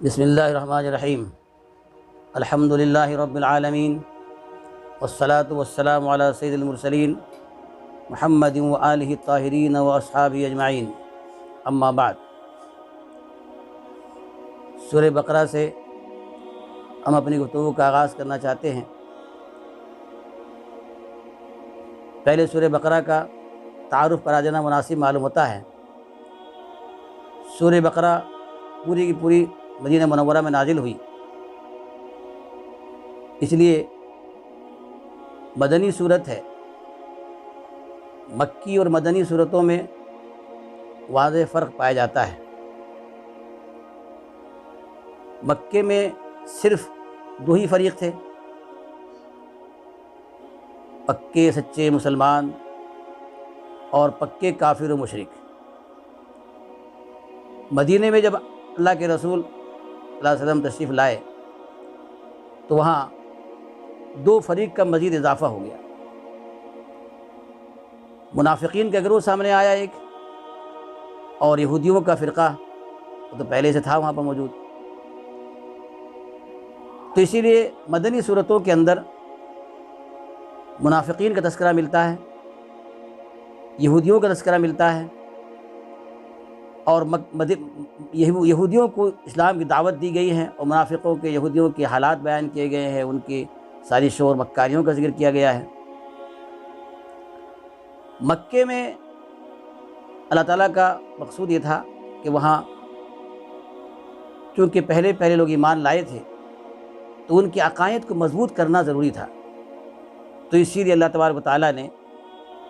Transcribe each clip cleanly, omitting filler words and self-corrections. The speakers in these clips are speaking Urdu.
بسم اللہ الرحمن الرحیم الحمد للہ رب العالمین والصلاة والسلام علی سید المرسلین محمد وآلہ الطاہرین واصحابہ اجمعین، اما بعد۔ سورہ بقرہ سے ہم اپنی گفتگو کا آغاز کرنا چاہتے ہیں۔ پہلے سورہ بقرہ کا تعارف کرا دینا مناسب معلوم ہوتا ہے۔ سورہ بقرہ پوری کی پوری مدینہ منورہ میں نازل ہوئی، اس لیے مدنی صورت ہے۔ مکی اور مدنی صورتوں میں واضح فرق پایا جاتا ہے۔ مکے میں صرف دو ہی فریق تھے، پکے سچے مسلمان اور پکے کافر و مشرک۔ مدینے میں جب اللہ کے رسول صلی اللہ علیہ وسلم تشریف لائے تو وہاں دو فریق کا مزید اضافہ ہو گیا۔ منافقین کا گروہ سامنے آیا ایک، اور یہودیوں کا فرقہ وہ تو پہلے سے تھا وہاں پر موجود۔ تو اسی لیے مدنی صورتوں کے اندر منافقین کا تذکرہ ملتا ہے، یہودیوں کا تذکرہ ملتا ہے، اور یہودیوں کو اسلام کی دعوت دی گئی ہے، اور منافقوں کے یہودیوں کے حالات بیان کیے گئے ہیں، ان کی ساری شور مکاریوں کا ذکر کیا گیا ہے۔ مکے میں اللہ تعالیٰ کا مقصود یہ تھا کہ وہاں چونکہ پہلے لوگ ایمان لائے تھے تو ان کے عقائد کو مضبوط کرنا ضروری تھا، تو اسی لیے اللہ تبارک و تعالیٰ نے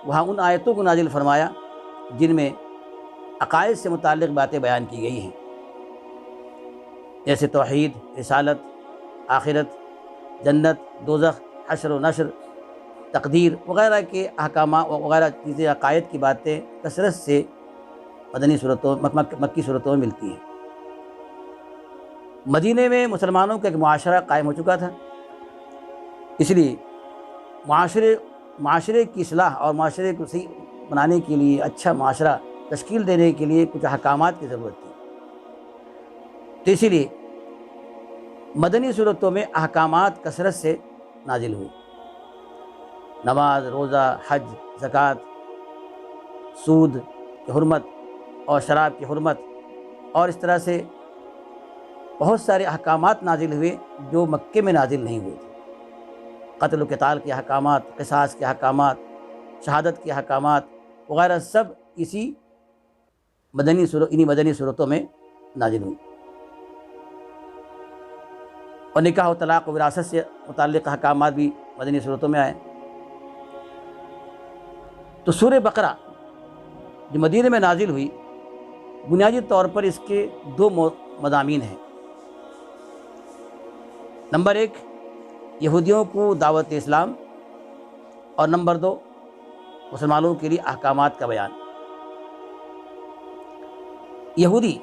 وہاں ان آیتوں کو نازل فرمایا جن میں عقائد سے متعلق باتیں بیان کی گئی ہیں، جیسے توحید، رسالت، آخرت، جنت، دوزخ، حشر و نشر، تقدیر وغیرہ کے احکامات وغیرہ چیزیں، عقائد کی باتیں کثرت سے مدنی صورتوں مکی صورتوں میں ملتی ہیں۔ مدینے میں مسلمانوں کا ایک معاشرہ قائم ہو چکا تھا، اس لیے معاشرے کی اصلاح اور معاشرے کو صحیح بنانے کے لیے، اچھا معاشرہ تشکیل دینے کے لیے کچھ احکامات کی ضرورت تھی۔ تو اسی لیے مدنی صورتوں میں احکامات کثرت سے نازل ہوئی۔ نماز، روزہ، حج، زکوٰۃ، سود کی حرمت اور شراب کی حرمت، اور اس طرح سے بہت سارے احکامات نازل ہوئے جو مکے میں نازل نہیں ہوئے تھے۔ قتل و قتال کے احکامات، قصاص کے احکامات، شہادت کے احکامات وغیرہ سب انہی مدنی صورتوں میں نازل ہوئی، اور نکاح و طلاق و وراثت سے متعلق احکامات بھی مدنی صورتوں میں آئے۔ تو سورہ بقرہ جو مدینے میں نازل ہوئی، بنیادی طور پر اس کے دو مضامین ہیں۔ نمبر ایک، یہودیوں کو دعوت اسلام، اور نمبر دو، مسلمانوں کے لیے احکامات کا بیان۔ یہودی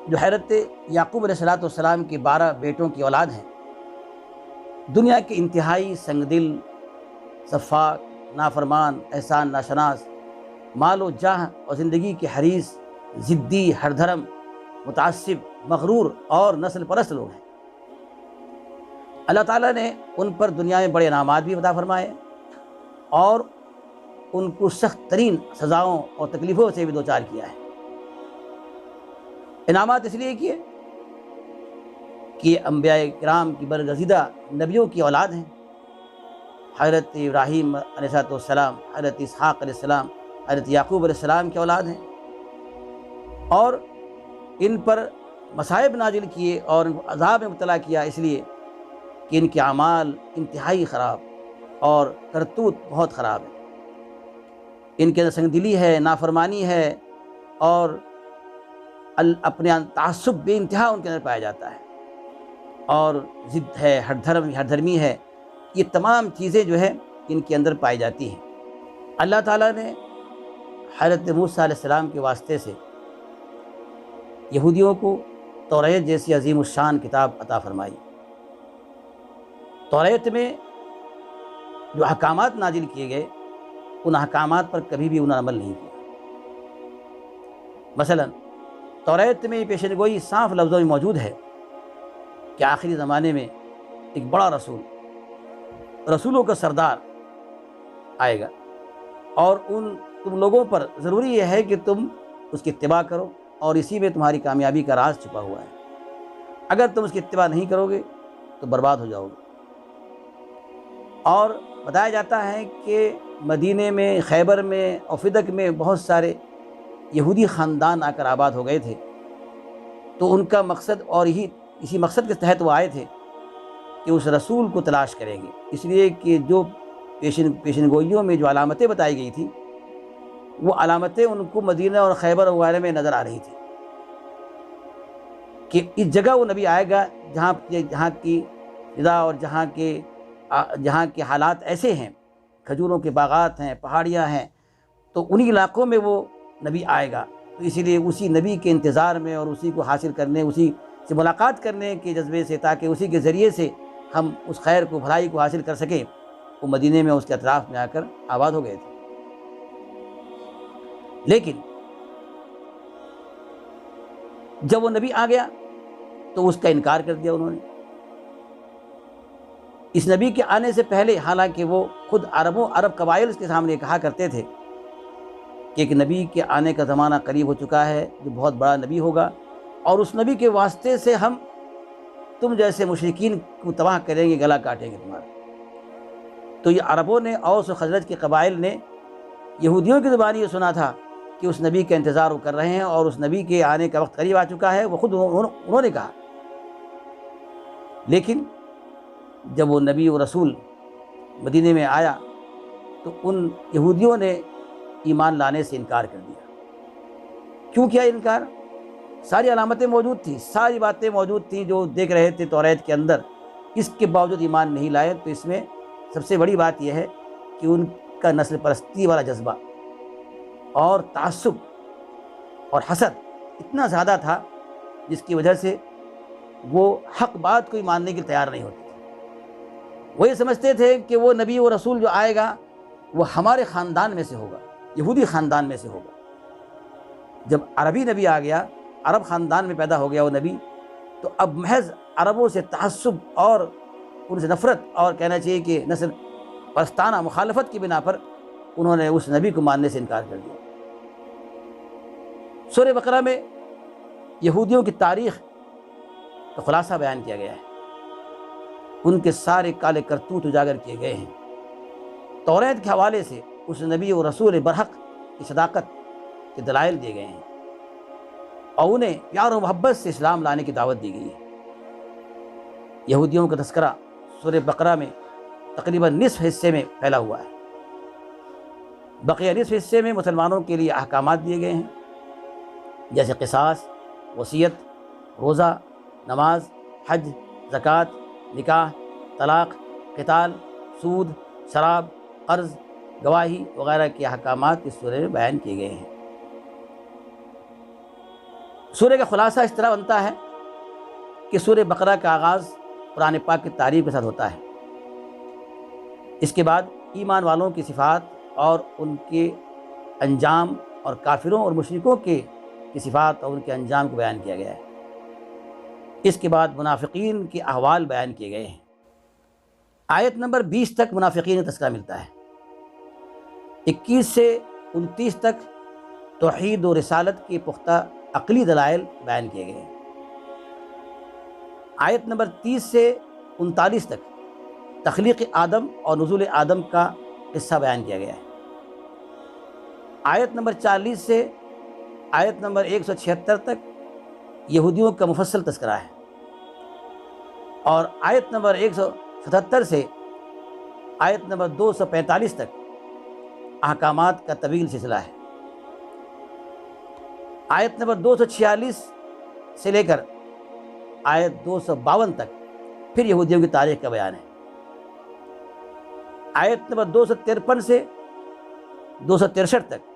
جو حضرت یعقوب علیہ السلام کے 12 بیٹوں کی اولاد ہیں، دنیا کے انتہائی سنگ دل، سفاک، نافرمان، احسان ناشناس، مال و جاہ اور زندگی کے حریص، ضدی، ہر دھرم، متعصب، مغرور اور نسل پرست لوگ ہیں۔ اللہ تعالیٰ نے ان پر دنیا میں بڑے انعامات بھی عطا فرمائے، اور ان کو سخت ترین سزاؤں اور تکلیفوں سے بھی دوچار کیا ہے۔ انعامات اس لیے کیے کہ یہ انبیاء کرام کی برگزیدہ نبیوں کی اولاد ہیں۔ حضرت ابراہیم علیہ السلام، حضرت اسحاق علیہ السلام، حضرت یعقوب علیہ السلام کی اولاد ہیں، اور ان پر مصائب نازل کیے اور ان کو عذاب میں مبتلا کیا، اس لیے کہ ان کے اعمال انتہائی خراب اور کرتوت بہت خراب ہے۔ ان کے اندر سنگ دلی ہے، نافرمانی ہے، اور اپنے تعصب بے انتہا ان کے اندر پایا جاتا ہے، اور ضد ہے، ہر دھرمی ہے۔ یہ تمام چیزیں جو ہے ان کے اندر پائی جاتی ہیں۔ اللہ تعالیٰ نے حضرت موسیٰ علیہ السلام کے واسطے سے یہودیوں کو توریت جیسی عظیم الشان کتاب عطا فرمائی۔ توریت میں جو احکامات نازل کیے گئے، ان احکامات پر کبھی بھی انہوں نے عمل نہیں کیا۔ مثلا توریت میں یہ پیشن گوئی صاف لفظوں میں موجود ہے کہ آخری زمانے میں ایک بڑا رسول، رسولوں کا سردار آئے گا، اور تم لوگوں پر ضروری یہ ہے کہ تم اس کی اتباع کرو، اور اسی میں تمہاری کامیابی کا راز چھپا ہوا ہے۔ اگر تم اس کی اتباع نہیں کرو گے تو برباد ہو جاؤ گے۔ اور بتایا جاتا ہے کہ مدینے میں، خیبر میں اور فدق میں بہت سارے یہودی خاندان آ کر آباد ہو گئے تھے، تو ان کا مقصد اور اسی مقصد کے تحت وہ آئے تھے کہ اس رسول کو تلاش کریں گے، اس لیے کہ جو پیشن گوئیوں میں جو علامتیں بتائی گئی تھیں، وہ علامتیں ان کو مدینہ اور خیبر وغیرہ میں نظر آ رہی تھی کہ اس جگہ وہ نبی آئے گا جہاں کی فضا اور جہاں کے حالات ایسے ہیں، کھجوروں کے باغات ہیں، پہاڑیاں ہیں، تو انہی علاقوں میں وہ نبی آئے گا۔ تو اسی لیے اسی نبی کے انتظار میں اور اسی کو حاصل کرنے، اسی سے ملاقات کرنے کے جذبے سے، تاکہ اسی کے ذریعے سے ہم اس خیر کو، بھلائی کو حاصل کر سکیں، وہ مدینے میں اس کے اطراف میں آ کر آباد ہو گئے تھے۔ لیکن جب وہ نبی آ گیا تو اس کا انکار کر دیا انہوں نے۔ اس نبی کے آنے سے پہلے حالانکہ وہ خود عرب قبائل کے سامنے کہا کرتے تھے کہ ایک نبی کے آنے کا زمانہ قریب ہو چکا ہے جو بہت بڑا نبی ہوگا، اور اس نبی کے واسطے سے ہم تم جیسے مشرکین کو تباہ کریں گے، گلا کاٹیں گے تمہارا۔ تو یہ عربوں نے، اوس و خزرج کے قبائل نے یہودیوں کی زبان یہ سنا تھا کہ اس نبی کا انتظار وہ کر رہے ہیں اور اس نبی کے آنے کا وقت قریب آ چکا ہے، وہ خود انہوں نے کہا۔ لیکن جب وہ نبی و رسول مدینے میں آیا تو ان یہودیوں نے ایمان لانے سے انکار کر دیا۔ کیوں کیا انکار؟ ساری علامتیں موجود تھیں، ساری باتیں موجود تھیں جو دیکھ رہے تھے توریت کے اندر، اس کے باوجود ایمان نہیں لائے۔ تو اس میں سب سے بڑی بات یہ ہے کہ ان کا نسل پرستی والا جذبہ اور تعصب اور حسد اتنا زیادہ تھا، جس کی وجہ سے وہ حق بات کو ماننے کے لیے تیار نہیں ہوتے تھے۔ وہ یہ سمجھتے تھے کہ وہ نبی و رسول جو آئے گا وہ ہمارے خاندان میں سے ہوگا، یہودی خاندان میں سے ہوگا۔ جب عربی نبی آ گیا، عرب خاندان میں پیدا ہو گیا وہ نبی، تو اب محض عربوں سے تعصب اور ان سے نفرت اور کہنا چاہیے کہ نسل پرستانہ مخالفت کی بنا پر انہوں نے اس نبی کو ماننے سے انکار کر دیا۔ سورہ بقرہ میں یہودیوں کی تاریخ کا خلاصہ بیان کیا گیا ہے، ان کے سارے کالے کرتوت اجاگر کیے گئے ہیں۔ توریت کے حوالے سے اس نبی و رسول برحق کی صداقت کے دلائل دیے گئے ہیں، اور انہیں پیار و محبت سے اسلام لانے کی دعوت دی گئی ہے۔ یہودیوں کا تذکرہ سورہ بقرہ میں تقریباً نصف حصے میں پھیلا ہوا ہے، بقیہ نصف حصے میں مسلمانوں کے لیے احکامات دیے گئے ہیں، جیسے قصاص، وصیت، روزہ، نماز، حج، زکوٰۃ، نکاح، طلاق، قتال، سود، شراب، قرض، گواہی وغیرہ کے احکامات اس سورہ میں بیان کیے گئے ہیں۔ سورہ کا خلاصہ اس طرح بنتا ہے کہ سورہ بقرہ کا آغاز قرآن پاک کی تعریف کے ساتھ ہوتا ہے، اس کے بعد ایمان والوں کی صفات اور ان کے انجام، اور کافروں اور مشرکوں کی صفات اور ان کے انجام کو بیان کیا گیا ہے۔ اس کے بعد منافقین کے احوال بیان کیے گئے ہیں۔ آیت نمبر 20 تک منافقین کا تذکرہ ملتا ہے، 21 سے 29 تک توحید و رسالت کے پختہ عقلی دلائل بیان کیے گئے ہیں۔ آیت نمبر 30 سے 39 تک تخلیق آدم اور نزول آدم کا قصہ بیان کیا گیا ہے۔ آیت نمبر 40 سے آیت نمبر 176 تک یہودیوں کا مفصل تذکرہ ہے، اور آیت نمبر 177 سے آیت نمبر 245 تک احکامات کا طویل سلسلہ ہے۔ آیت نمبر 246 سے لے کر آیت 252 تک پھر یہودیوں کی تاریخ کا بیان ہے۔ آیت نمبر 253 سے 263 تک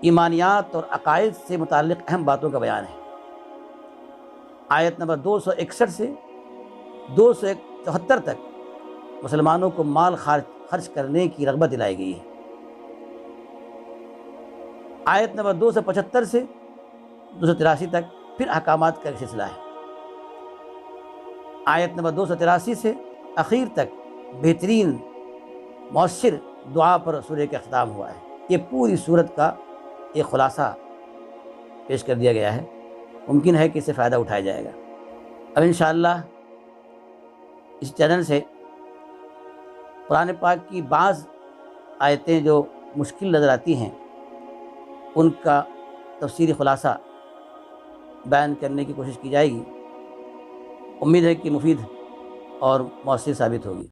ایمانیات اور عقائد سے متعلق اہم باتوں کا بیان ہے۔ آیت نمبر 261 سے 274 تک مسلمانوں کو مال خرچ کرنے کی رغبت دلائی گئی ہے۔ آیت نمبر 275 سے 283 تک پھر احکامات کا ایک سلسلہ ہے۔ آیت نمبر 283 سے اخیر تک بہترین مؤثر دعا پر سورہ کا اختتام ہوا ہے۔ یہ پوری سورت کا ایک خلاصہ پیش کر دیا گیا ہے، ممکن ہے کہ اس سے فائدہ اٹھایا جائے گا۔ اب انشاءاللہ اس چینل سے قرآن پاک کی بعض آیتیں جو مشکل نظر آتی ہیں ان کا تفصیلی خلاصہ بیان کرنے کی کوشش کی جائے گی۔ امید ہے کہ مفید اور مؤثر ثابت ہوگی۔